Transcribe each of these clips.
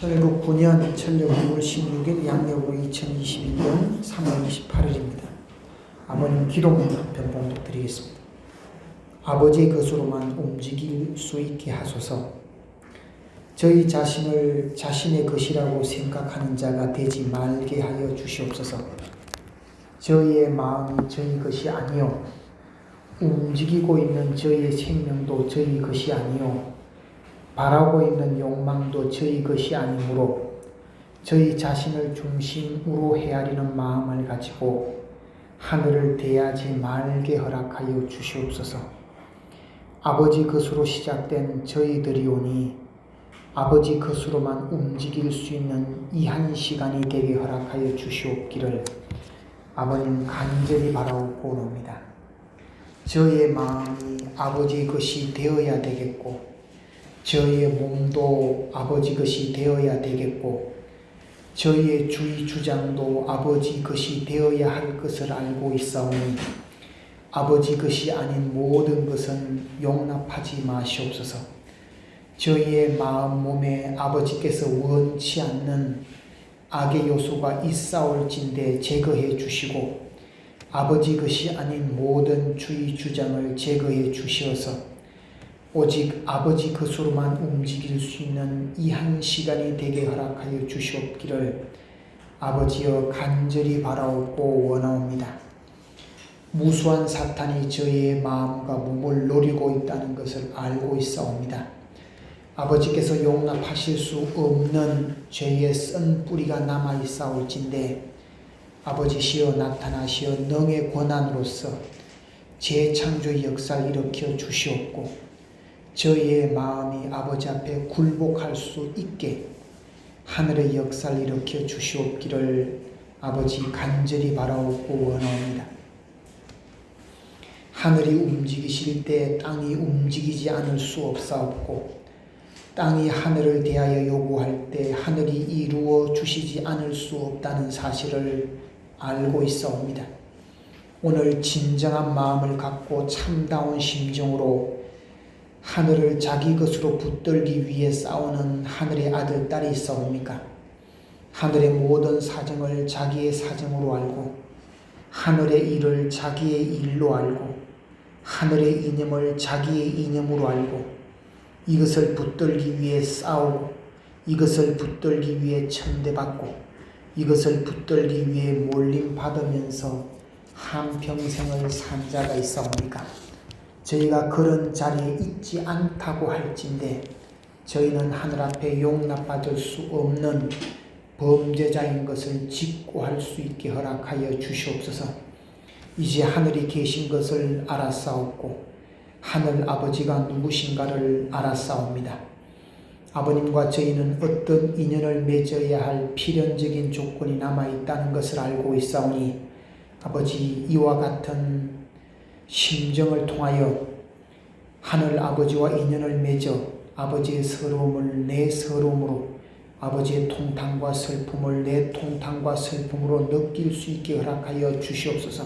천일국 9년 천력 2월 16일 양력으로 2021년 3월 28일입니다. 아버님 기도문 한편 봉독드리겠습니다. 아버지의 것으로만 움직일 수 있게 하소서. 저희 자신을 자신의 것이라고 생각하는 자가 되지 말게 하여 주시옵소서. 저희의 마음이 저희 것이 아니요 움직이고 있는 저희의 생명도 저희 것이 아니요 바라고 있는 욕망도 저희 것이 아니므로 저희 자신을 중심으로 헤아리는 마음을 가지고 하늘을 대하지 말게 허락하여 주시옵소서. 아버지 것으로 시작된 저희들이오니 아버지 것으로만 움직일 수 있는 이 한 시간이 되게 허락하여 주시옵기를 아버님 간절히 바라옵고옵니다. 저희의 마음이 아버지 것이 되어야 되겠고 저희의 몸도 아버지 것이 되어야 되겠고 저희의 주의 주장도 아버지 것이 되어야 할 것을 알고 있사오니 아버지 것이 아닌 모든 것은 용납하지 마시옵소서. 저희의 마음 몸에 아버지께서 원치 않는 악의 요소가 있사올진대 제거해 주시고 아버지 것이 아닌 모든 주의 주장을 제거해 주시어서 오직 아버지 것으로만 움직일 수 있는 이 한 시간이 되게 허락하여 주시옵기를 아버지여 간절히 바라옵고 원하옵니다. 무수한 사탄이 저희의 마음과 몸을 노리고 있다는 것을 알고 있사옵니다. 아버지께서 용납하실 수 없는 죄의 쓴 뿌리가 남아있사올진대 아버지시여 나타나시어 능의 권한으로서 재창조의 역사를 일으켜 주시옵고 저희의 마음이 아버지 앞에 굴복할 수 있게 하늘의 역사를 일으켜 주시옵기를 아버지 간절히 바라옵고 원하옵니다. 하늘이 움직이실 때 땅이 움직이지 않을 수 없사옵고 땅이 하늘을 대하여 요구할 때 하늘이 이루어 주시지 않을 수 없다는 사실을 알고 있사옵니다. 오늘 진정한 마음을 갖고 참다운 심정으로 하늘을 자기 것으로 붙들기 위해 싸우는 하늘의 아들, 딸이 있사옵니까? 하늘의 모든 사정을 자기의 사정으로 알고 하늘의 일을 자기의 일로 알고 하늘의 이념을 자기의 이념으로 알고 이것을 붙들기 위해 싸우고 이것을 붙들기 위해 천대받고 이것을 붙들기 위해 몰림받으면서 한평생을 산 자가 있사옵니까? 저희가 그런 자리에 있지 않다고 할진대 저희는 하늘 앞에 용납받을 수 없는 범죄자인 것을 직고할 수 있게 허락하여 주시옵소서. 이제 하늘이 계신 것을 알았사옵고 하늘 아버지가 누구신가를 알았사옵니다. 아버님과 저희는 어떤 인연을 맺어야 할 필연적인 조건이 남아있다는 것을 알고 있사오니 아버지 이와 같은 심정을 통하여 하늘 아버지와 인연을 맺어 아버지의 서러움을 내 서러움으로 아버지의 통탄과 슬픔을 내 통탄과 슬픔으로 느낄 수 있게 허락하여 주시옵소서.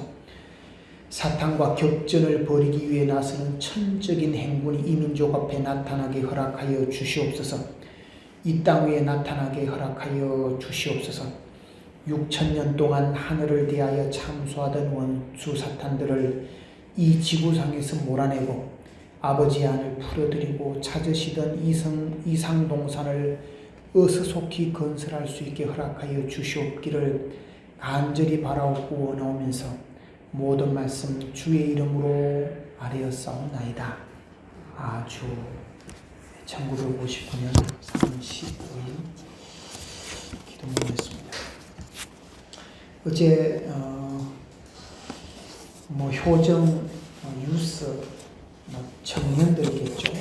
사탄과 격전을 벌이기 위해 나서는 천적인 행군이 이 민족 앞에 나타나게 허락하여 주시옵소서. 이 땅 위에 나타나게 허락하여 주시옵소서. 6,000년 동안 하늘을 대하여 참수하던 원수 사탄들을 이 지구상에서 몰아내고 아버지 안을 풀어드리고 찾으시던 이상동산을 어스속히 건설할 수 있게 허락하여 주시옵기를 간절히 바라옵고 원하오면서 모든 말씀 주의 이름으로 아뢰었사옵나이다. 아주 1959년 3월 15일 기도문이었습니다. 어제 효정, 유서, 청년들이겠죠.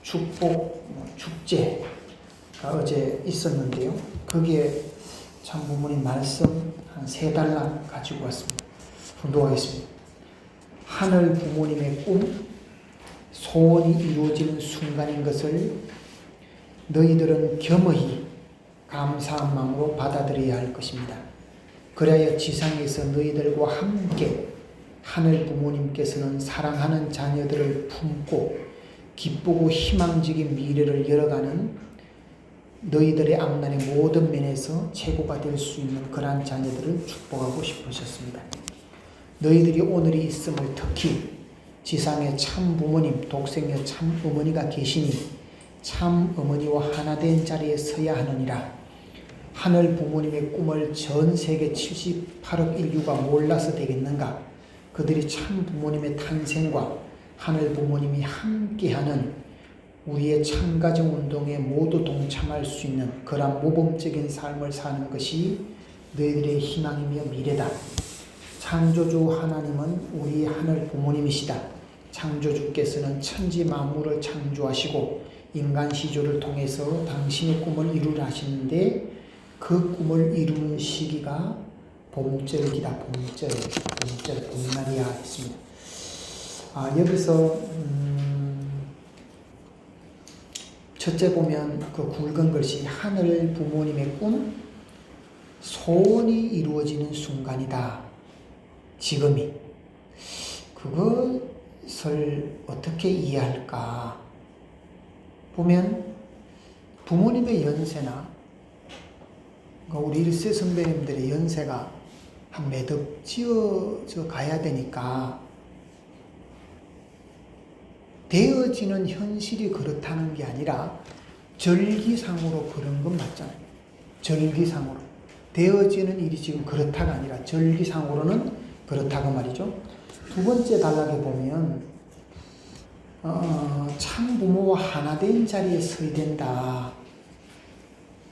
축복, 축제가 어제 있었는데요. 거기에 참 부모님 말씀 한 3달락 가지고 왔습니다. 분도하겠습니다. 하늘 부모님의 꿈, 소원이 이루어지는 순간인 것을 너희들은 겸허히 감사한 마음으로 받아들여야 할 것입니다. 그래야 지상에서 너희들과 함께 하늘 부모님께서는 사랑하는 자녀들을 품고 기쁘고 희망적인 미래를 열어가는 너희들의 앞날의 모든 면에서 최고가 될 수 있는 그러한 자녀들을 축복하고 싶으셨습니다. 너희들이 오늘이 있음을 특히 지상에 참 부모님, 독생의 참 어머니가 계시니 참 어머니와 하나 된 자리에 서야 하느니라. 하늘 부모님의 꿈을 전 세계 78억 인류가 몰라서 되겠는가? 그들이 참 부모님의 탄생과 하늘 부모님이 함께하는 우리의 참가정 운동에 모두 동참할 수 있는 그런 모범적인 삶을 사는 것이 너희들의 희망이며 미래다. 창조주 하나님은 우리 하늘 부모님이시다. 창조주께서는 천지 만물을 창조하시고 인간 시조를 통해서 당신의 꿈을 이루라 하시는데 그 꿈을 이루는 시기가 봄절기다. 봄날이야 했습니다. 여기서 첫째 보면 그 굵은 글씨 하늘 부모님의 꿈 소원이 이루어지는 순간이다. 지금이 그것을 어떻게 이해할까 보면 부모님의 연세나 우리 1세 선배님들의 연세가 한 매듭 지어져 가야 되니까 되어지는 현실이 그렇다는 게 아니라 절기상으로 그런 건 맞잖아요. 절기상으로 되어지는 일이 지금 그렇다가 아니라 절기상으로는 그렇다고 말이죠. 두 번째 단락에 보면 참 부모와 하나 된 자리에 서야 된다.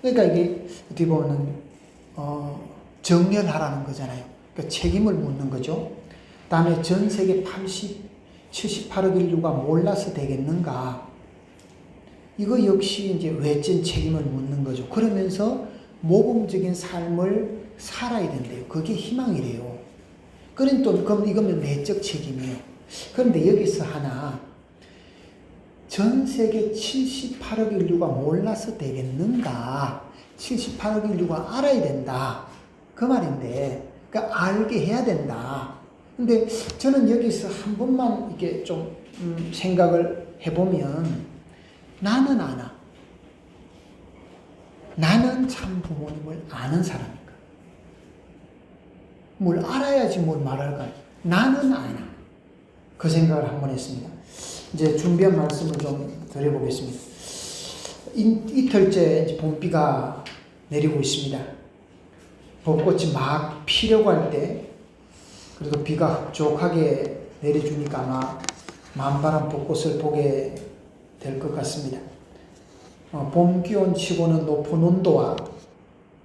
그러니까 이게 어떻게 보면 정렬하라는 거잖아요. 그러니까 책임을 묻는 거죠. 다음에 전 세계 78억 인류가 몰라서 되겠는가? 이거 역시 이제 외적 책임을 묻는 거죠. 그러면서 모범적인 삶을 살아야 된대요. 그게 희망이래요. 그럼 이거면 내적 책임이에요. 그런데 여기서 하나 전 세계 78억 인류가 몰라서 되겠는가? 78억 인류가 알아야 된다. 그 말인데, 그러니까 알게 해야 된다. 근데 저는 여기서 한 번만 이렇게 좀 생각을 해보면 나는 아나. 나는 참 부모님을 아는 사람인가? 뭘 알아야지 뭘 말할까? 나는 아나. 그 생각을 한 번 했습니다. 이제 준비한 말씀을 좀 드려보겠습니다. 이틀째 봄비가 내리고 있습니다. 벚꽃이 막 피려고 할 때, 그래도 비가 흡족하게 내려주니까 아마 만바람 벚꽃을 보게 될 것 같습니다. 봄 기온 치고는 높은 온도와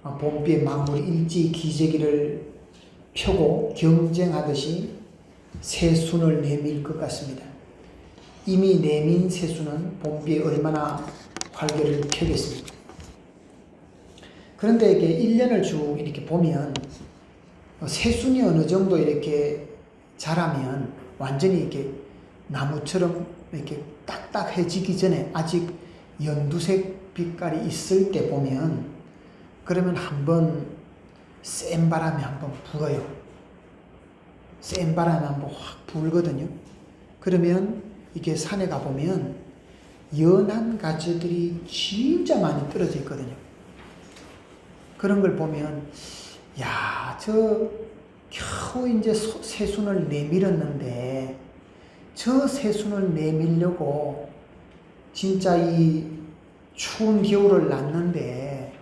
봄비의 만물이 일제히 기저귀를 펴고 경쟁하듯이 새순을 내밀 것 같습니다. 이미 내민 새순은 봄비에 얼마나 활기를 펴겠습니까? 그런데 이게 1년을 쭉 이렇게 보면 새순이 어느 정도 이렇게 자라면 완전히 이렇게 나무처럼 이렇게 딱딱해지기 전에 아직 연두색 빛깔이 있을 때 보면 그러면 한번 센 바람이 한번 불어요. 센 바람이 한번 확 불거든요. 그러면 이게 산에 가보면 연한 가지들이 진짜 많이 떨어져 있거든요. 그런 걸 보면 야, 저 겨우 이제 새순을 내밀었는데 저 새순을 내밀려고 진짜 이 추운 겨울을 났는데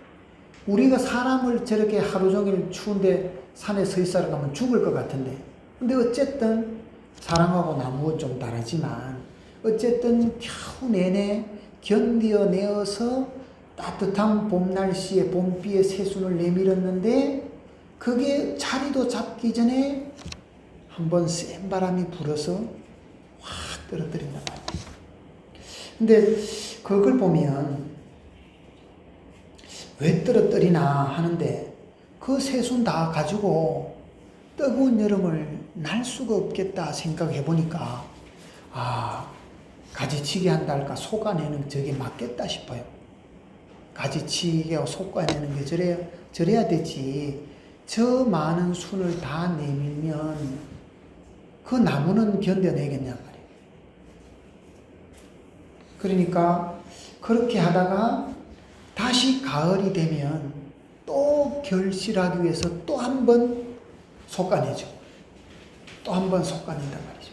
우리가 사람을 저렇게 하루 종일 추운데 산에 서 있으러 가면 죽을 것 같은데 근데 어쨌든 사람하고 나무는 좀 다르지만 어쨌든 겨우 내내 견뎌내어서 따뜻한 봄 날씨에 봄비에 새순을 내밀었는데 그게 자리도 잡기 전에 한번 센 바람이 불어서 확 떨어뜨린단 말이에요. 근데 그걸 보면 왜 떨어뜨리나 하는데 그 새순 다 가지고 뜨거운 여름을 날 수가 없겠다 생각해 보니까 가지치기 한다 할까 솎아내는 저게 맞겠다 싶어요. 가지치기하고 솎아내는 게 저래야 되지. 저 많은 순을 다 내밀면 그 나무는 견뎌내겠냔 말이에요. 그러니까 그렇게 하다가 다 다시 가을이 되면 또 결실하기 위해서 또 한 번 솎아내죠. 또 한 번 솎아낸단 말이죠.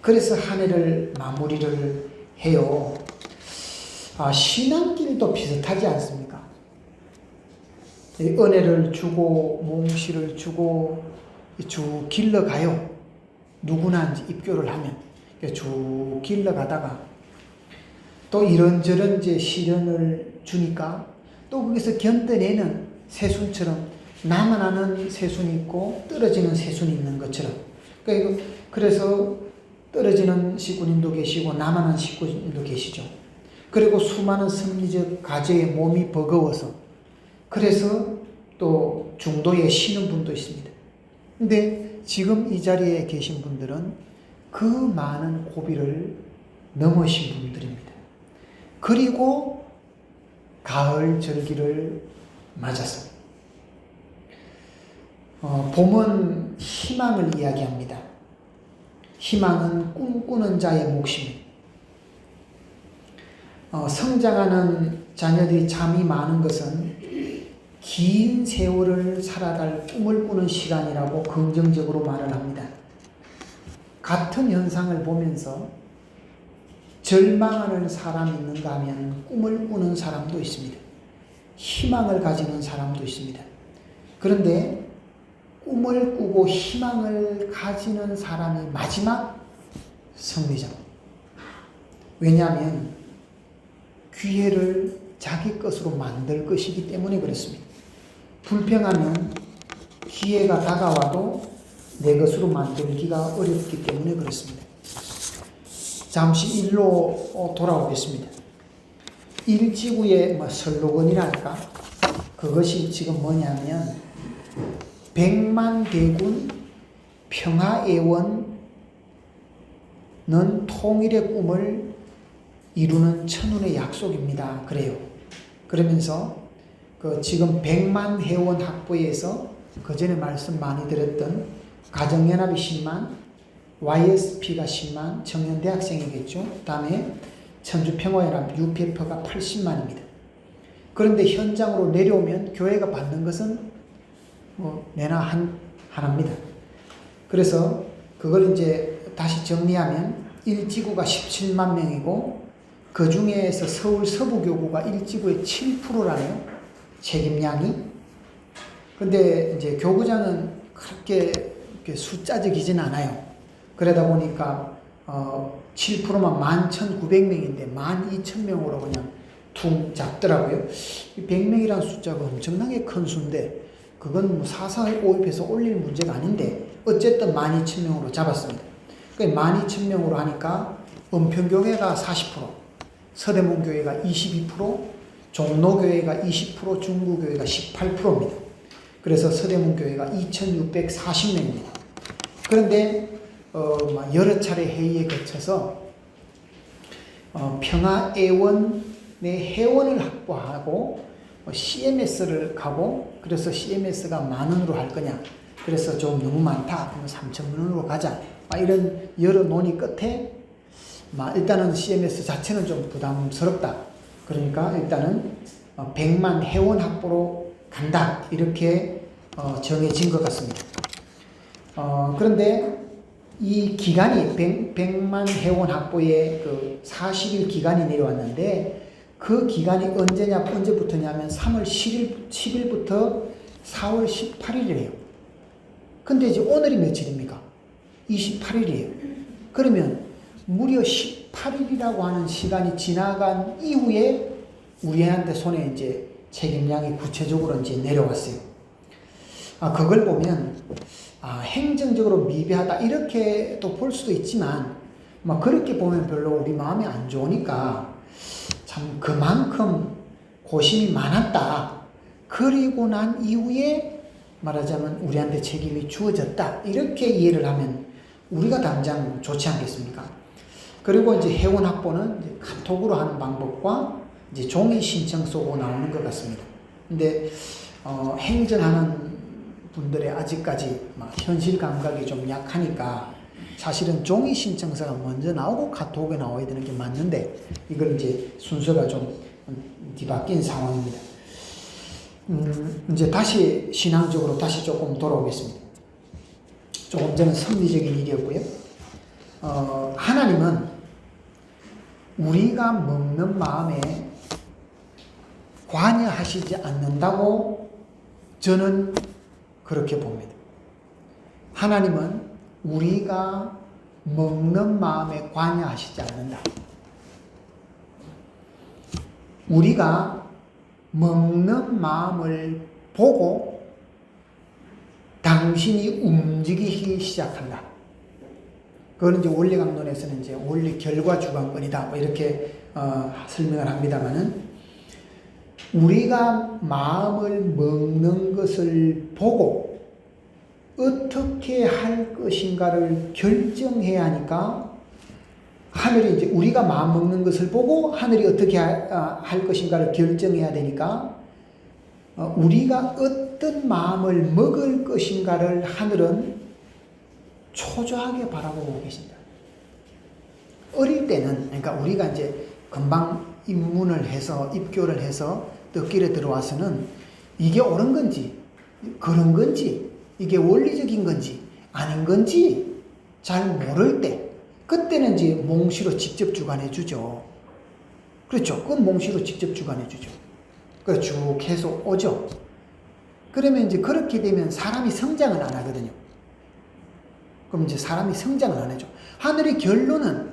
그래서 한 해를 마무리를 해요. 신앙길도 비슷하지 않습니까? 은혜를 주고 몽실을 주고 쭉 길러가요. 누구나 이제 입교를 하면 쭉 길러가다가 또 이런저런 이제 시련을 주니까 또 거기서 견뎌내는 새순처럼 나만 아는 새순이 있고 떨어지는 새순이 있는 것처럼 그래서 떨어지는 식구님도 계시고 나만 아는 식구님도 계시죠. 그리고 수많은 성리적 과제에 몸이 버거워서 그래서 또 중도에 쉬는 분도 있습니다. 근데 지금 이 자리에 계신 분들은 그 많은 고비를 넘으신 분들입니다. 그리고 가을 절기를 맞았습니다. 봄은 희망을 이야기합니다. 희망은 꿈꾸는 자의 몫입니다. 성장하는 자녀들이 잠이 많은 것은 긴 세월을 살아갈 꿈을 꾸는 시간이라고 긍정적으로 말을 합니다. 같은 현상을 보면서 절망하는 사람이 있는가 하면 꿈을 꾸는 사람도 있습니다. 희망을 가지는 사람도 있습니다. 그런데 꿈을 꾸고 희망을 가지는 사람이 마지막 승리자입니다. 왜냐하면 기회를 자기 것으로 만들 것이기 때문에 그렇습니다. 불평하면 기회가 다가와도 내 것으로 만들기가 어렵기 때문에 그렇습니다. 잠시 일로 돌아오겠습니다. 일지구의 슬로건이랄까? 그것이 지금 뭐냐면 백만대군 평화애원은 통일의 꿈을 이루는 천운의 약속입니다. 그래요. 그러면서 지금 백만회원 학부에서 그 전에 말씀 많이 드렸던 가정연합이 10만, YSP가 10만, 청년대학생이겠죠. 그 다음에 천주평화연합 UPF가 80만입니다. 그런데 현장으로 내려오면 교회가 받는 것은 내나 하나입니다. 그래서 그걸 이제 다시 정리하면 일지구가 17만 명이고 그 중에서 서울 서부교구가 일지구의 7%라네요. 책임량이. 근데 이제 교구장은 그렇게 숫자적이진 않아요. 그러다 보니까 7%만 11,900명인데 12,000명으로 그냥 퉁 잡더라고요. 100명이라는 숫자가 엄청나게 큰 수인데 그건 사사에 오입해서 올릴 문제가 아닌데 어쨌든 12,000명으로 잡았습니다. 그러니까 12,000명으로 하니까 은평교회가 40%, 서대문교회가 22%, 종로교회가 20%, 중구교회가 18%입니다. 그래서 서대문교회가 2,640명입니다. 그런데 여러 차례 회의에 거쳐서 평화애원의 회원을 확보하고 CMS를 가고 그래서 CMS가 10,000원으로 할 거냐 그래서 좀 너무 많다 그러면 3,000원으로 가자 이런 여러 논의 끝에 일단은 CMS 자체는 좀 부담스럽다 그러니까 일단은 100만 회원 확보로 간다 이렇게 정해진 것 같습니다. 그런데 이 기간이 100만 회원 확보의 그 40일 기간이 내려왔는데 그 기간이 언제부터냐면 3월 10일부터 4월 18일이래요. 근데 이제 오늘이 며칠입니까? 28일이에요. 그러면 무려 18일이라고 하는 시간이 지나간 이후에 우리한테 손에 이제 책임량이 구체적으로 이제 내려왔어요. 그걸 보면 행정적으로 미비하다 이렇게 또 볼 수도 있지만 그렇게 보면 별로 우리 마음이 안 좋으니까 참 그만큼 고심이 많았다. 그리고 난 이후에 말하자면 우리한테 책임이 주어졌다. 이렇게 이해를 하면 우리가 당장 좋지 않겠습니까? 그리고 이제 회원 확보는 이제 카톡으로 하는 방법과 이제 종이 신청 쏘고 나오는 것 같습니다. 근데 행정하는 분들의 아직까지 현실 감각이 좀 약하니까 사실은 종이 신청서가 먼저 나오고 카톡에 나와야 되는 게 맞는데 이걸 이제 순서가 좀 뒤바뀐 상황입니다. 이제 다시 신앙적으로 다시 조금 돌아오겠습니다. 조금 전에 섭리적인 일이었고요. 하나님은 우리가 먹는 마음에 관여하시지 않는다고 저는 그렇게 봅니다. 하나님은 우리가 먹는 마음에 관여하시지 않는다. 우리가 먹는 마음을 보고 당신이 움직이기 시작한다. 그거는 이제 원리강론에서는 이제 원리 결과 주관권이다. 뭐 이렇게 설명을 합니다만은 우리가 마음을 먹는 것을 보고 어떻게 할 것인가를 결정해야 하니까 하늘이 이제 우리가 마음 먹는 것을 보고 하늘이 어떻게 할 것인가를 결정해야 되니까 우리가 어떤 마음을 먹을 것인가를 하늘은 초조하게 바라보고 계신다. 어릴 때는 그러니까 우리가 이제 금방 입문을 해서 입교를 해서 뜻길에 들어와서는 이게 옳은 건지 그런 건지 이게 원리적인 건지 아닌 건지 잘 모를 때 그때는 이제 몽시로 직접 주관해 주죠. 그렇죠. 그건 몽시로 직접 주관해 주죠. 그 쭉 계속 오죠. 그러면 이제 그렇게 되면 사람이 성장을 안 하거든요. 그럼 이제 사람이 성장을 안 하죠. 하늘의 결론은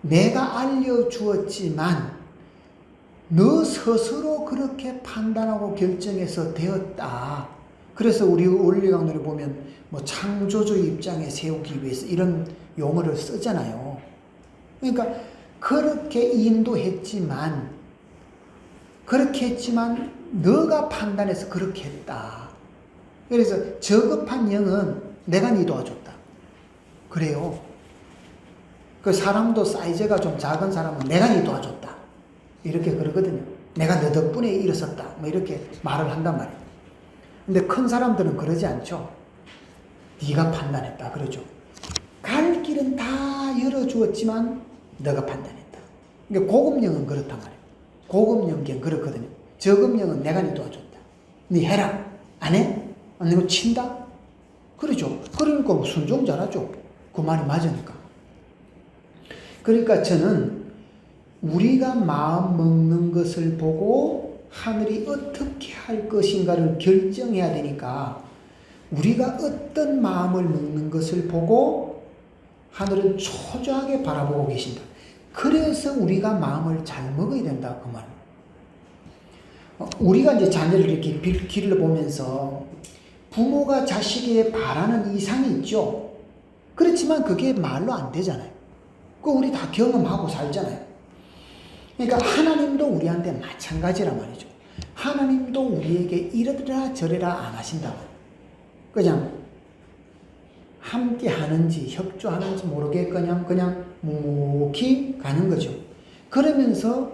내가 알려주었지만 너 스스로 그렇게 판단하고 결정해서 되었다. 그래서 우리 원리강론에 보면 뭐 창조주의 입장에 세우기 위해서 이런 용어를 쓰잖아요. 그러니까 그렇게 인도했지만 너가 판단해서 그렇게 했다. 그래서 저급한 영은 내가 네 도와줬다. 그래요. 그 사람도 사이즈가 좀 작은 사람은 내가 네 도와줬다. 이렇게 그러거든요. 내가 너 덕분에 일어섰다. 뭐 이렇게 말을 한단 말이에요. 근데 큰 사람들은 그러지 않죠. 네가 판단했다. 그러죠. 갈 길은 다 열어주었지만 너가 판단했다. 그러니까 고급령은 그렇단 말이에요. 고급령은 그렇거든요. 저급령은 내가 네 도와줬다. 네 해라. 안 해? 안 내고 친다? 그러죠. 그러니까 순종 잘하죠. 그 말이 맞으니까. 그러니까 저는 우리가 마음 먹는 것을 보고 하늘이 어떻게 할 것인가를 결정해야 되니까 우리가 어떤 마음을 먹는 것을 보고 하늘은 초조하게 바라보고 계신다. 그래서 우리가 마음을 잘 먹어야 된다. 그 말. 우리가 이제 자녀를 이렇게 길러 보면서 부모가 자식에게 바라는 이상이 있죠. 그렇지만 그게 말로 안 되잖아요. 그거 우리 다 경험하고 살잖아요. 그러니까 하나님도 우리한테 마찬가지란 말이죠. 하나님도 우리에게 이러더라 저래라 안 하신다고. 그냥 함께 하는지 협조하는지 모르겠거냐 그냥 묵묵히 가는 거죠. 그러면서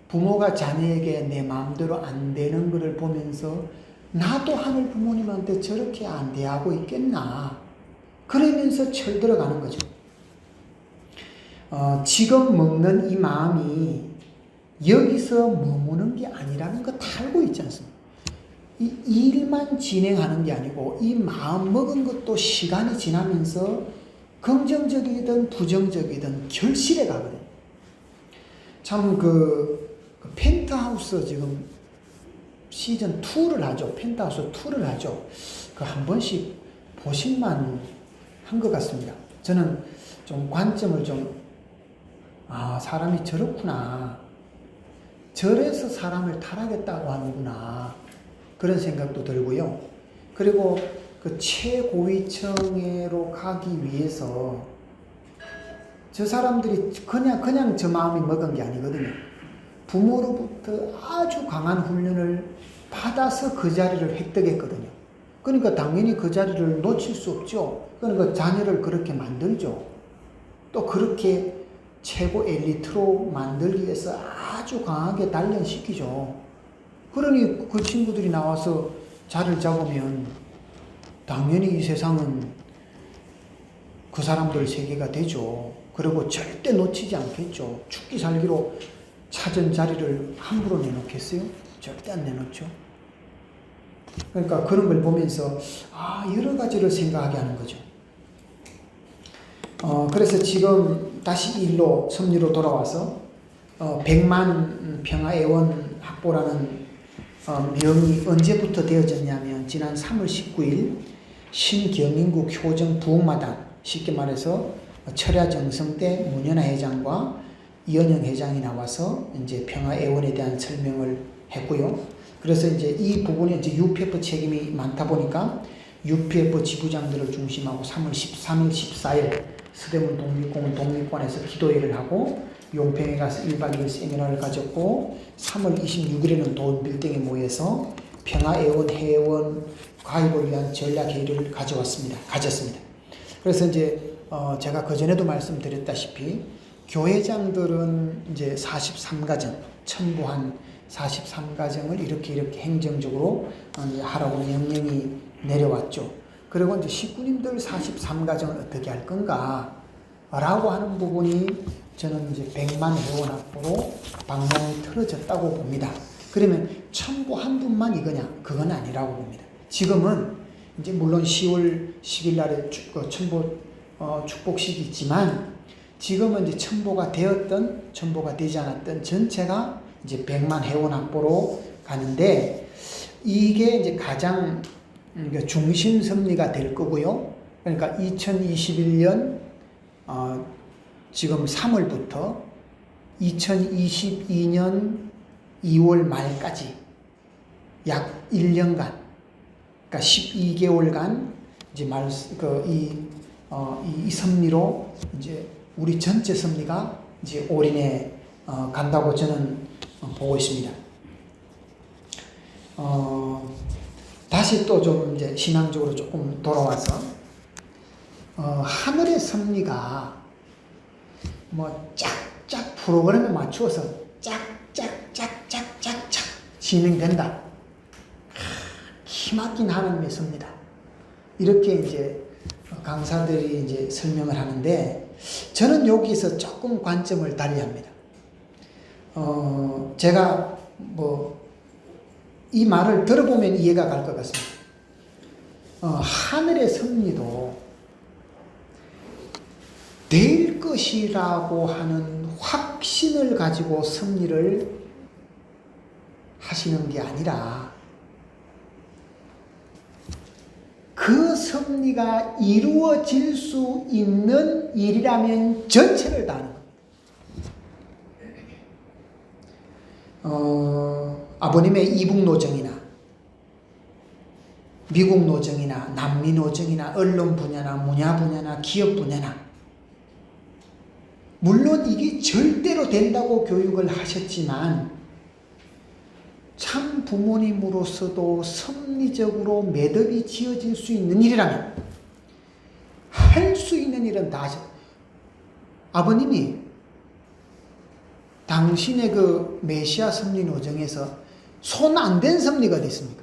부모가 자녀에게 내 마음대로 안 되는 것을 보면서 나도 하늘 부모님한테 저렇게 안 대하고 있겠나. 그러면서 철들어가는 거죠. 지금 먹는 이 마음이 여기서 머무는 게 아니라는 거 다 알고 있지 않습니까? 이 일만 진행하는 게 아니고 이 마음 먹은 것도 시간이 지나면서 긍정적이든 부정적이든 결실에 가거든요. 참 그 펜트하우스 지금 시즌 2를 하죠. 펜트하우스 2를 하죠. 그 한 번씩 보실만 한 것 같습니다. 저는 좀 관점을 사람이 저렇구나. 저래서 사람을 탈하겠다고 하는구나. 그런 생각도 들고요. 그리고 그 최고위층으로 가기 위해서 저 사람들이 그냥 저 마음이 먹은 게 아니거든요. 부모로부터 아주 강한 훈련을 받아서 그 자리를 획득했거든요. 그러니까 당연히 그 자리를 놓칠 수 없죠. 그러니까 자녀를 그렇게 만들죠. 또 그렇게 최고 엘리트로 만들기 위해서 아주 강하게 단련시키죠. 그러니 그 친구들이 나와서 자리를 잡으면 당연히 이 세상은 그 사람들 세계가 되죠. 그리고 절대 놓치지 않겠죠. 죽기 살기로 찾은 자리를 함부로 내놓겠어요? 절대 안 내놓죠. 그러니까 그런 걸 보면서 여러 가지를 생각하게 하는 거죠. 그래서 지금 다시 일로 섭리로 돌아와서 100만 평화애원 확보라는 명이 언제부터 되어졌냐면 지난 3월 19일 신경인국 효정 부흥마당, 쉽게 말해서 철야정성 때 문현아 회장과 이현영 회장이 나와서 이제 평화애원에 대한 설명을 했고요. 그래서 이제 이 부분에 이제 UPF 책임이 많다 보니까 UPF 지부장들을 중심하고 3월 13일, 14일 서대문 독립공원 독립관에서 기도회를 하고 용평에 가서 1박 2일 세미나를 가졌고 3월 26일에는 돈 빌딩에 모여서 평화애원 회원 가입을 위한 전략회의를 가졌습니다. 그래서 이제 제가 그전에도 말씀드렸다시피 교회장들은 이제 43가정, 첨부한 43가정을 이렇게 행정적으로 하라고 명령이 내려왔죠. 그리고 이제 식구님들 43가정을 어떻게 할 건가 라고 하는 부분이 저는 이제 100만 회원 확보로 방향이 틀어졌다고 봅니다. 그러면 첨부 한 분만 이거냐? 그건 아니라고 봅니다. 지금은 이제 물론 10월 10일 날에 첨부 축복식이 있지만 지금은 이제 첨부가 되었던 첨부가 되지 않았던 전체가 이제 100만 회원 확보로 가는데 이게 이제 가장 중심 섭리가 될 거고요. 그러니까 2021년 지금 3월부터 2022년 2월 말까지 약 1년간, 그러니까 12개월간 이제 이 섭리로 이제 우리 전체 섭리가 이제 올인해 간다고 저는 보고 있습니다. 다시 또 좀 이제 신앙적으로 조금 돌아와서 하늘의 섭리가 뭐 짝짝 프로그램에 맞추어서 짝짝짝짝짝짝 진행된다. 기막힌 하나님의 섭리다. 이렇게 이제 강사들이 이제 설명을 하는데 저는 여기서 조금 관점을 달리합니다. 제가 이 말을 들어보면 이해가 갈 것 같습니다. 하늘의 섭리도 될 것이라고 하는 확신을 가지고 섭리를 하시는 게 아니라 그 섭리가 이루어질 수 있는 일이라면 전체를 다하는 겁니다. 아버님의 이북 노정이나 미국 노정이나 남미 노정이나 언론 분야나 문화 분야나 기업 분야나 물론 이게 절대로 된다고 교육을 하셨지만 참 부모님으로서도 섭리적으로 매듭이 지어질 수 있는 일이라면 할 수 있는 일은 다 하셨. 아버님이 당신의 그 메시아 섭리 노정에서 손 안 댄 섭리가 어디 있습니까?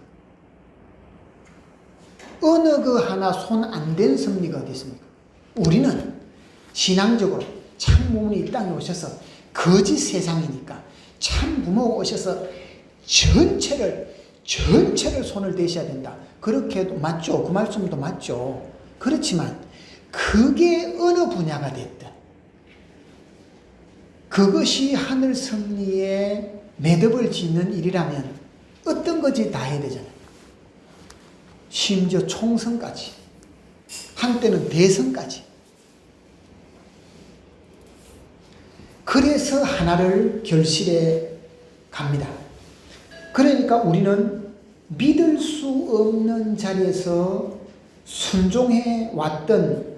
어느 그 하나 손 안 댄 섭리가 어디 있습니까? 우리는 신앙적으로 참 부모님이 이 땅에 오셔서 거짓 세상이니까 참 부모가 오셔서 전체를 손을 대셔야 된다. 그렇게도 맞죠. 그 말씀도 맞죠. 그렇지만 그게 어느 분야가 됐든 그것이 하늘 섭리에 매듭을 짓는 일이라면 어떤 거지 다 해야 되잖아요. 심지어 총선까지, 한때는 대선까지. 그래서 하나를 결실해 갑니다. 그러니까 우리는 믿을 수 없는 자리에서 순종해 왔던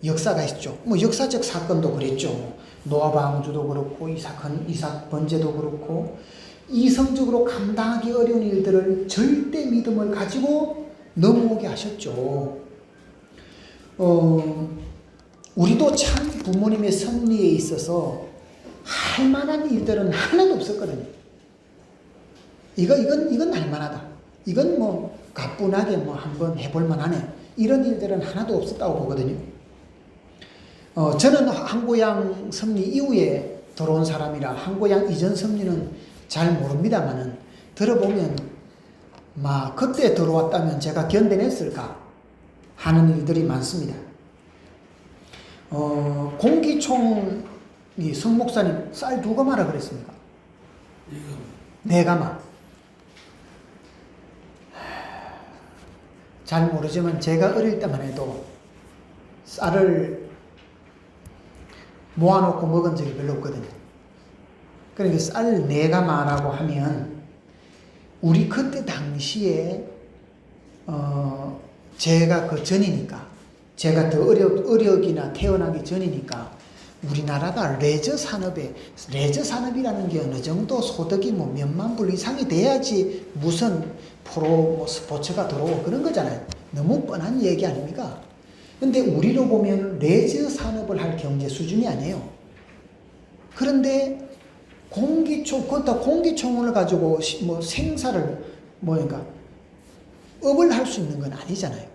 역사가 있죠. 역사적 사건도 그랬죠. 노아 방주도 그렇고 이삭 번제도 그렇고 이성적으로 감당하기 어려운 일들을 절대 믿음을 가지고 넘어오게 하셨죠. 우리도 참 부모님의 섭리에 있어서 할 만한 일들은 하나도 없었거든요. 이건 할 만하다. 이건 가뿐하게 한번 해볼 만하네. 이런 일들은 하나도 없었다고 보거든요. 저는 한고양 섭리 이후에 들어온 사람이라 한고양 이전 섭리는 잘 모릅니다만은 들어보면 막 그때 들어왔다면 제가 견뎌냈을까 하는 일들이 많습니다. 공기총이 성 목사님 쌀 2가마라 그랬습니까? 4가마. 잘 모르지만 제가 어릴 때만 해도 쌀을 모아놓고 먹은 적이 별로 없거든요. 그러니까 쌀 4가마라고 하면 우리 그때 당시에 제가 그 전이니까 제가 더 어력이나 태어나기 전이니까 우리나라가 레저 산업이라는 게 어느 정도 소득이 뭐 몇만 불 이상이 돼야지 무슨 프로 뭐 스포츠가 들어오고 그런 거잖아요. 너무 뻔한 얘기 아닙니까? 근데 우리로 보면 레저 산업을 할 경제 수준이 아니에요. 그런데 그것도 공기총을 가지고 뭐 생사를 뭐인가 업을 할 수 있는 건 아니잖아요.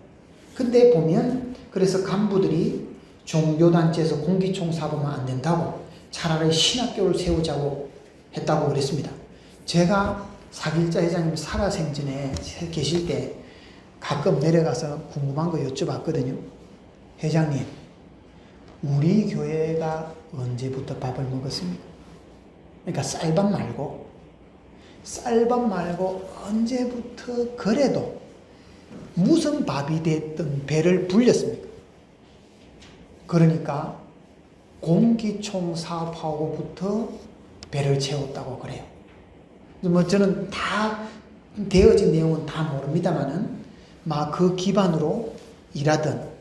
근데 보면 그래서 간부들이 종교단체에서 공기총 사보면 안 된다고 차라리 신학교를 세우자고 했다고 그랬습니다. 제가 사길자 회장님 살아생전에 계실 때 가끔 내려가서 궁금한 거 여쭤봤거든요. 회장님, 우리 교회가 언제부터 밥을 먹었습니까? 그러니까 쌀밥 말고 언제부터 그래도 무슨 밥이 됐든 배를 불렸습니까? 그러니까 공기총 사업하고부터 배를 채웠다고 그래요. 뭐 저는 다 되어진 내용은 다 모릅니다만은 막 그 기반으로 일하던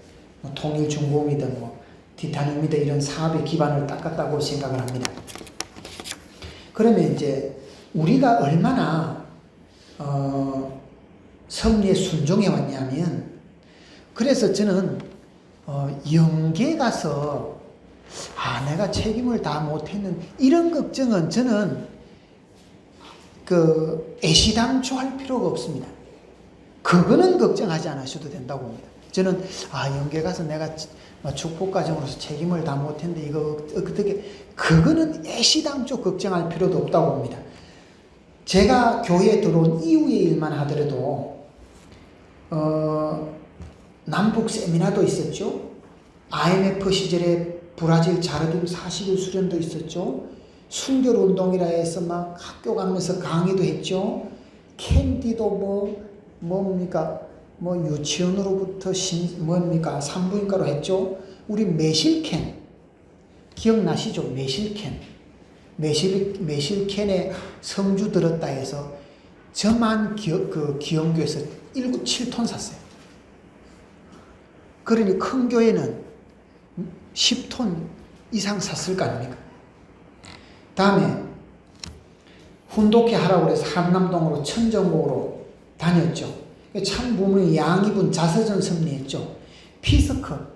뭐 통일중공이든 뭐 티타늄이든 이런 사업의 기반을 닦았다고 생각을 합니다. 그러면 이제 우리가 얼마나 섭리에 순종해 왔냐면, 그래서 저는 영계 가서 내가 책임을 다 못했는 이런 걱정은 저는 애시당초할 필요가 없습니다. 그거는 걱정하지 않으셔도 된다고 봅니다. 저는 영계 가서 내가 축복과정으로서 책임을 다 못했는데 이거 어떻게, 그거는 애시당초 걱정할 필요도 없다고 봅니다. 제가 교회에 들어온 이후의 일만 하더라도 남북 세미나도 있었죠. IMF 시절에 브라질 자르딤 40일 수련도 있었죠. 순결운동이라 해서 막 학교 가면서 강의도 했죠. 캔디도 뭐 유치원으로부터 산부인과로 했죠. 우리 매실캔 기억나시죠? 매실캔에 성주 들었다 해서 저만 기영교에서 7톤 샀어요. 그러니 큰 교회는 10톤 이상 샀을 거 아닙니까? 다음에 훈독회 하라고 해서 한남동으로 천정목으로 다녔죠. 참 부모님 양 입은 자서전 섭리했죠. 피스컵.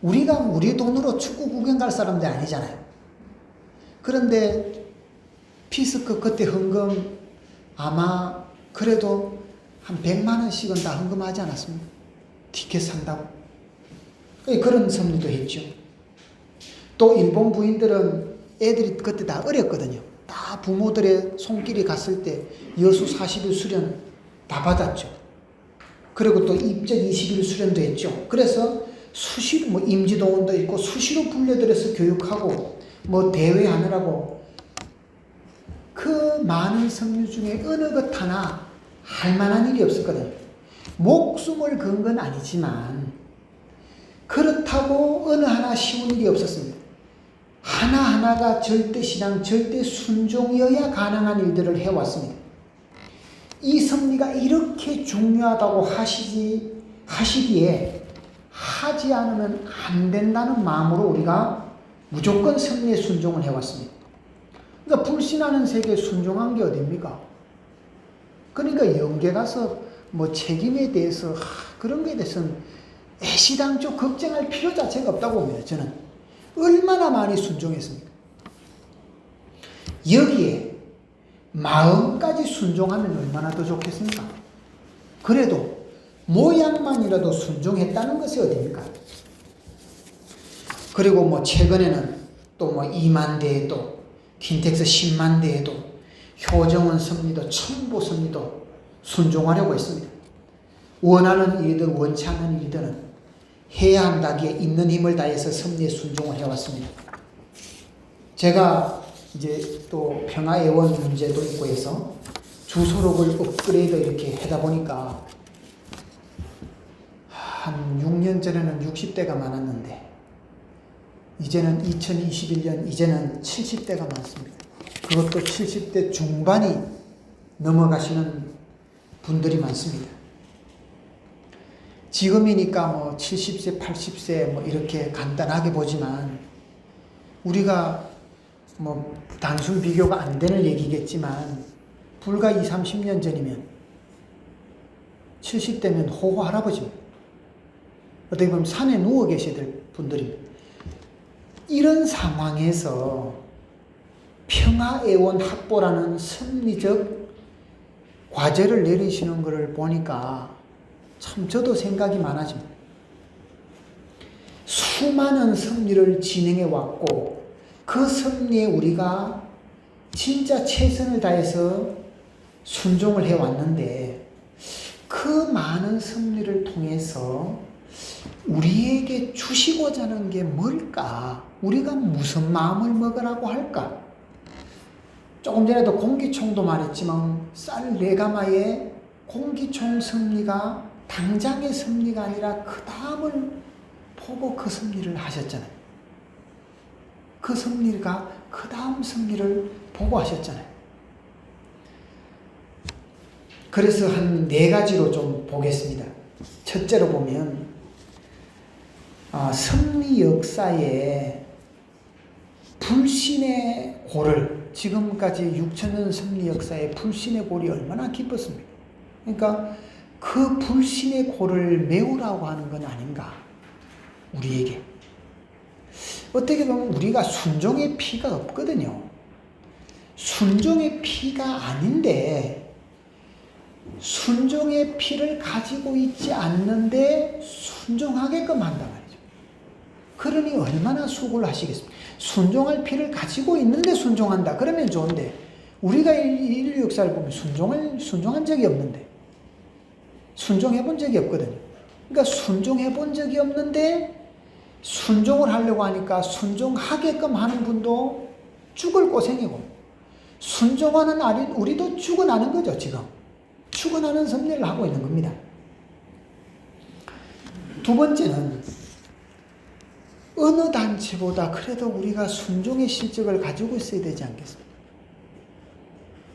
우리가 우리 돈으로 축구 구경 갈 사람들 아니잖아요. 그런데 피스컵 그때 헌금 아마 그래도 한 100만 원씩은 다 헌금하지 않았습니까? 티켓 산다고. 그런 섭리도 했죠. 또 일본 부인들은 애들이 그때 다 어렸거든요. 다 부모들의 손길이 갔을 때 여수 40일 수련 다 받았죠. 그리고 또 입적 20일 수련도 했죠. 그래서 수시로 임지동원도 있고 수시로 불려들여서 교육하고 대회하느라고 그 많은 섭리 중에 어느 것 하나 할 만한 일이 없었거든요. 목숨을 건 건 아니지만 그렇다고 어느 하나 쉬운 일이 없었습니다. 하나하나가 절대 신앙, 절대 순종이어야 가능한 일들을 해왔습니다. 이 섭리가 이렇게 중요하다고 하시기에 하지 않으면 안 된다는 마음으로 우리가 무조건 섭리에 순종을 해왔습니다. 그러니까 불신하는 세계에 순종한 게 어딥니까? 그러니까 영계 가서 책임에 대해서 그런 거에 대해서는 애시당초 걱정할 필요 자체가 없다고 봅니다. 저는 얼마나 많이 순종했습니까? 여기에 마음까지 순종하면 얼마나 더 좋겠습니까? 그래도 모양만이라도 순종했다는 것이 어딥니까? 그리고 뭐 최근에는 또 뭐 2만 대에도 킨텍스 10만 대에도 효정은 섭리도 천보 섭리도 순종하려고 했습니다. 원하는 일이든 원치 않는 일이든 해야 한다기에 있는 힘을 다해서 섭리에 순종을 해왔습니다. 제가 이제 또 평화애원 문제도 있고 해서 주소록을 업그레이드 이렇게 하다 보니까 한 6년 전에는 60대가 많았는데 이제는 2021년 이제는 70대가 많습니다. 그것도 70대 중반이 넘어가시는 분들이 많습니다. 지금이니까 뭐 70세, 80세 뭐 이렇게 간단하게 보지만 우리가 뭐 단순 비교가 안 되는 얘기겠지만 불과 20, 30년 전이면 70대면 호호 할아버지입니다. 어떻게 보면 산에 누워 계셔야 될 분들입니다. 이런 상황에서 평화애원 확보라는 섭리적 과제를 내리시는 것을 보니까 참 저도 생각이 많아집니다. 수많은 섭리를 진행해 왔고 그 섭리에 우리가 진짜 최선을 다해서 순종을 해 왔는데 그 많은 섭리를 통해서 우리에게 주시고자 하는 게 뭘까? 우리가 무슨 마음을 먹으라고 할까? 조금 전에도 공기총도 말했지만 쌀 4가마의 공기총 섭리가 당장의 섭리가 아니라 그 다음을 보고 그 섭리를 하셨잖아요. 그 섭리가 그 다음 섭리를 보고 하셨잖아요. 그래서 한 4가지로 좀 보겠습니다. 첫째로 보면 섭리 역사에 불신의 골을 지금까지 6,000년 섭리 역사에 불신의 골이 얼마나 깊었습니까? 그러니까 그 불신의 골을 메우라고 하는 건 아닌가 우리에게. 어떻게 보면 우리가 순종의 피가 없거든요. 순종의 피가 아닌데 순종의 피를 가지고 있지 않는데 순종하게끔 한단 말이죠. 그러니 얼마나 수고를 하시겠습니까? 순종할 피를 가지고 있는데 순종한다. 그러면 좋은데 우리가 인류 역사를 보면 순종한 적이 없는데 순종해 본 적이 없거든요. 그러니까 순종해 본 적이 없는데 순종을 하려고 하니까 순종하게끔 하는 분도 죽을 고생이고 순종하는 우리도 죽어나는 거죠. 지금 죽어나는 섭리를 하고 있는 겁니다. 두 번째는 어느 단체보다 그래도 우리가 순종의 실적을 가지고 있어야 되지 않겠습니까?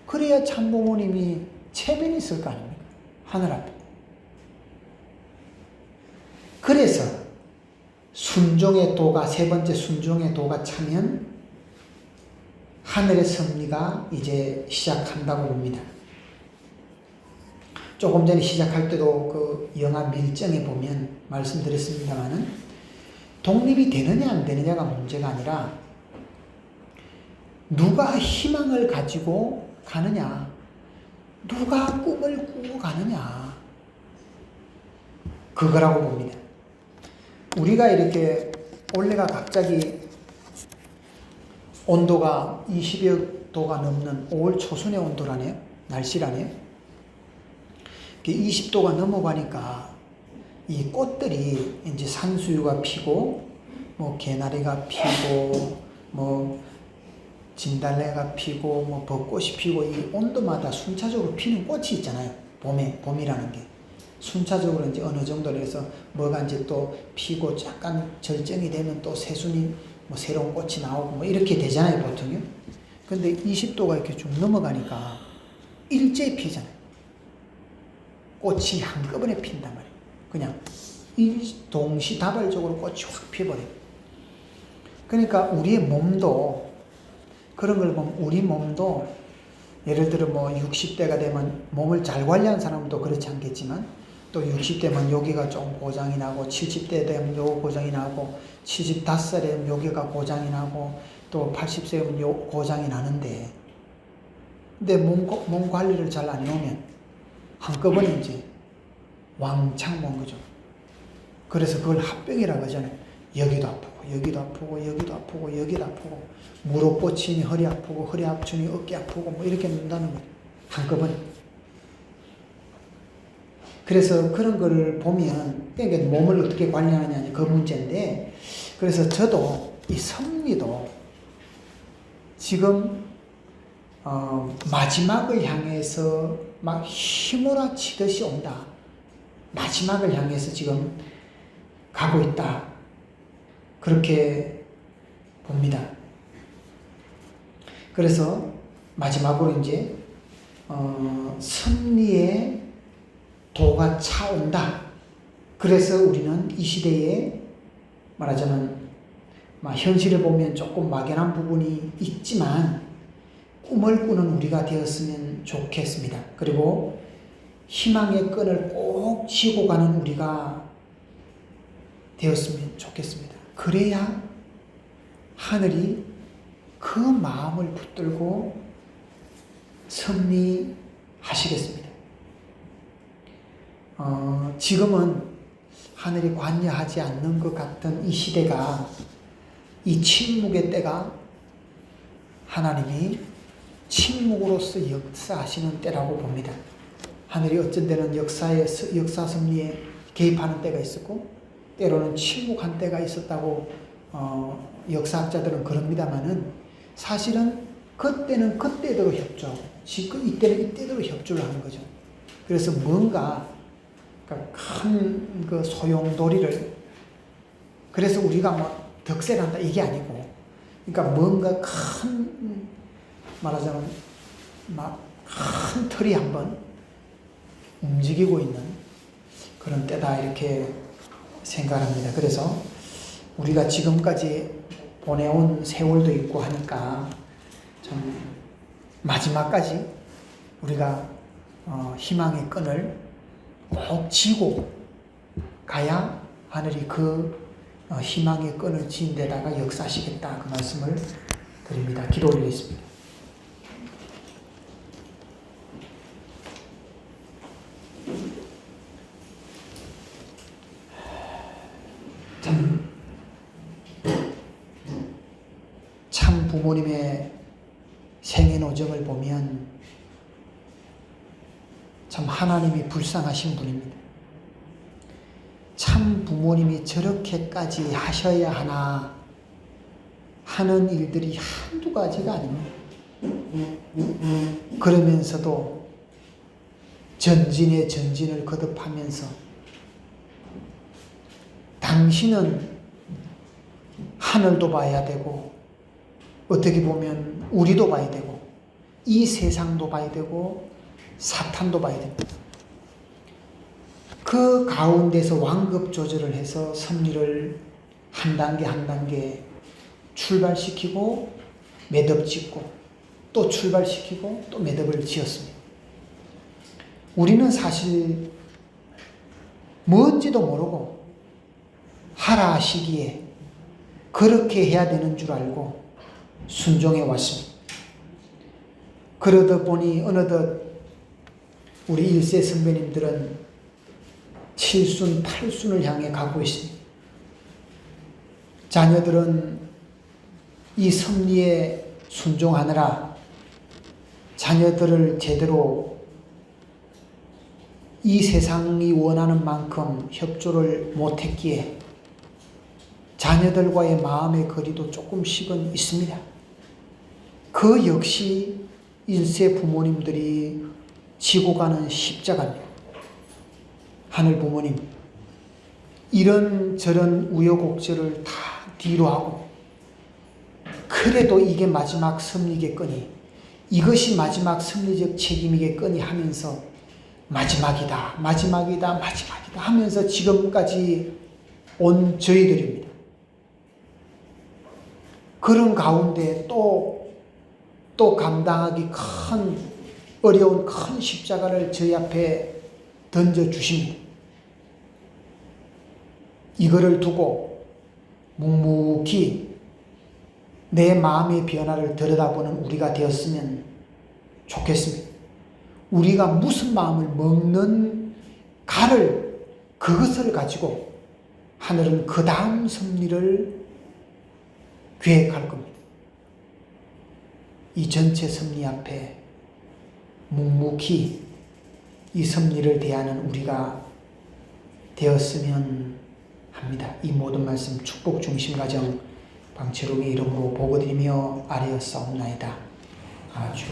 그래야 참부모님이 체면이 있을 거 아닙니까? 하늘 앞에. 그래서 순종의 도가, 세 번째 순종의 도가 차면 하늘의 섭리가 이제 시작한다고 봅니다. 조금 전에 시작할 때도 그 영화 밀정에 보면 말씀드렸습니다만은 독립이 되느냐 안 되느냐가 문제가 아니라 누가 희망을 가지고 가느냐, 누가 꿈을 꾸고 가느냐, 그거라고 봅니다. 우리가 이렇게 올해가 갑자기 온도가 20여 도가 넘는 5월 초순의 온도라네요. 날씨라네요. 20도가 넘어가니까 이 꽃들이 이제 산수유가 피고 뭐 개나리가 피고 뭐 진달래가 피고 뭐 벚꽃이 피고 이 온도마다 순차적으로 피는 꽃이 있잖아요. 봄이라는 게 순차적으로 이제 어느 정도 해서 뭐가 이제 또 피고 약간 절정이 되면 또 새순이 뭐 새로운 꽃이 나오고 뭐 이렇게 되잖아요, 보통요. 근데 20도가 이렇게 쭉 넘어가니까 일제히 피잖아요. 꽃이 한꺼번에 핀단 말이에요. 그냥 동시다발적으로 꽃이 확 피어버려요. 그러니까 우리의 몸도 그런 걸 보면 우리 몸도 예를 들어 뭐 60대가 되면 몸을 잘 관리한 사람도 그렇지 않겠지만 또 60대면 여기가 좀 고장이 나고 70대 되면 요 고장이 나고 75살 되면 여기가 고장이 나고 또 80세 되면 요 고장이 나는데 근데 몸 관리를 잘 안 해오면 한꺼번에 이제 왕창 온 거죠. 그래서 그걸 합병이라고 하잖아요. 여기도 아프고 여기도 아프고 여기도 아프고 여기도 아프고 무릎 꽂히니 허리 아프고 허리 아프니 어깨 아프고 뭐 이렇게 논다는 거예요. 한꺼번에. 그래서 그런 거를 보면 그러니까 몸을 어떻게 관리하느냐 그 문제인데 그래서 저도 이 섭리도 지금 마지막을 향해서 막 휘몰아치듯이 온다. 마지막을 향해서 지금 가고 있다. 그렇게 봅니다. 그래서 마지막으로 이제 섭리의 도가 차온다. 그래서 우리는 이 시대에 말하자면 현실을 보면 조금 막연한 부분이 있지만 꿈을 꾸는 우리가 되었으면 좋겠습니다. 그리고 희망의 끈을 꼭 쥐고 가는 우리가 되었으면 좋겠습니다. 그래야 하늘이 그 마음을 붙들고 섭리하시겠습니다. 지금은 하늘이 관여하지 않는 것 같은 이 시대가 이 침묵의 때가 하나님이 침묵으로서 역사하시는 때라고 봅니다. 하늘이 어쩐 때는 역사 섭리에 개입하는 때가 있었고 때로는 침묵한 때가 있었다고 역사학자들은 그럽니다만은 사실은 그때는 그때대로 협조하고 이때는 이때대로 협조를 하는 거죠. 그래서 뭔가 큰 그 소용돌이를 그래서 우리가 뭐 덕세한다 이게 아니고 그러니까 뭔가 큰 말하자면 막 큰 틀이 한번 움직이고 있는 그런 때다 이렇게 생각합니다. 그래서 우리가 지금까지 보내온 세월도 있고 하니까 참 마지막까지 우리가 희망의 끈을 꼭 쥐고 가야 하늘이 그 희망의 끈을 쥔 데다가 역사하시겠다 그 말씀을 드립니다. 기도 올리겠습니다. 참 부모님의 생애노정을 보면 참 하나님이 불쌍하신 분입니다. 참 부모님이 저렇게까지 하셔야 하나 하는 일들이 한두 가지가 아닙니다. 그러면서도 전진의 전진을 거듭하면서 당신은 하늘도 봐야 되고 어떻게 보면 우리도 봐야 되고 이 세상도 봐야 되고 사탄도 봐야 됩니다. 그 가운데서 완급 조절을 해서 섭리를 한 단계 한 단계 출발시키고 매듭 짓고 또 출발시키고 또 매듭을 지었습니다. 우리는 사실 뭔지도 모르고 하라 하시기에 그렇게 해야 되는 줄 알고 순종해 왔습니다. 그러다 보니 어느덧 우리 1세 선배님들은 7순, 8순을 향해 가고 있습니다. 자녀들은 이 섭리에 순종하느라 자녀들을 제대로 이 세상이 원하는 만큼 협조를 못했기에 자녀들과의 마음의 거리도 조금씩은 있습니다. 그 역시 1세 부모님들이 지고 가는 십자가입니다. 하늘 부모님, 이런저런 우여곡절을 다 뒤로 하고 그래도 이게 마지막 섭리겠거니 이것이 마지막 섭리적 책임이겠거니 하면서 마지막이다 하면서 지금까지 온 저희들입니다. 그런 가운데 또 감당하기 큰 어려운 큰 십자가를 저희 앞에 던져주십니다. 이거를 두고 묵묵히 내 마음의 변화를 들여다보는 우리가 되었으면 좋겠습니다. 우리가 무슨 마음을 먹는 가를 그것을 가지고 하늘은 그 다음 섭리를 계획할 겁니다. 이 전체 섭리 앞에 묵묵히 이 섭리를 대하는 우리가 되었으면 합니다. 이 모든 말씀 축복 중심 가정 방채롱의 이름으로 보고드리며 아뢰었사옵나이다. 아주